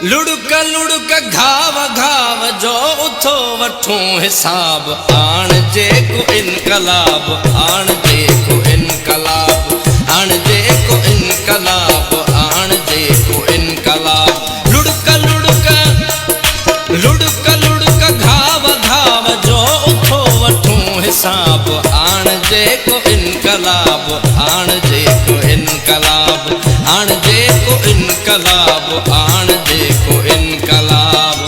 लुड़क लुड़क घाव घाव जो उथो वठूं हिसाब आण जे को इनकलाब आण जे को इनकलाब आण जे को इनकलाब आण जे को इनकलाब लुड़क लुड़क लुड़क लुड़क घाव घाव जो उथो वठूं हिसाब आण जे को इनकलाब आण जे को इनकलाब आण जे को इनकलाब आण जे को इनकलाब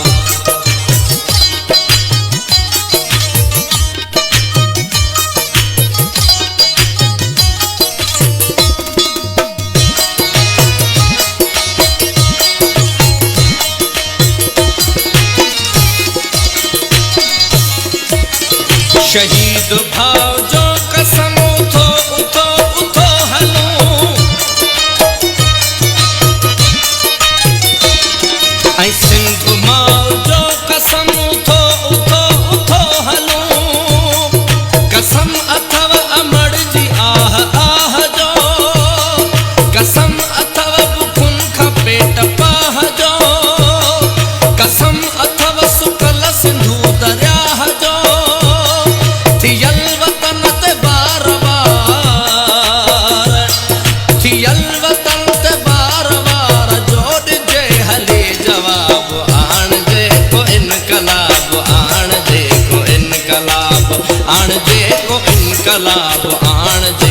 शहीद भाव जो कसम उथो उथो उथो हलूं ऐं सिंध माउ जो कसम उथो उथो उथो हलूं कसम अथव अमड़ जी आह आह जो कसम अथव बुखुन खां पेट पाह जो कसम अथव सुकल सिंधु दरियाह जो थियल वतन ते बार बार थियल वतन ते बार बार जो ॾिजे हले जवाब आण जे को इनकलाब आण जे को इनकलाब आण जे को इनकलाब आण जे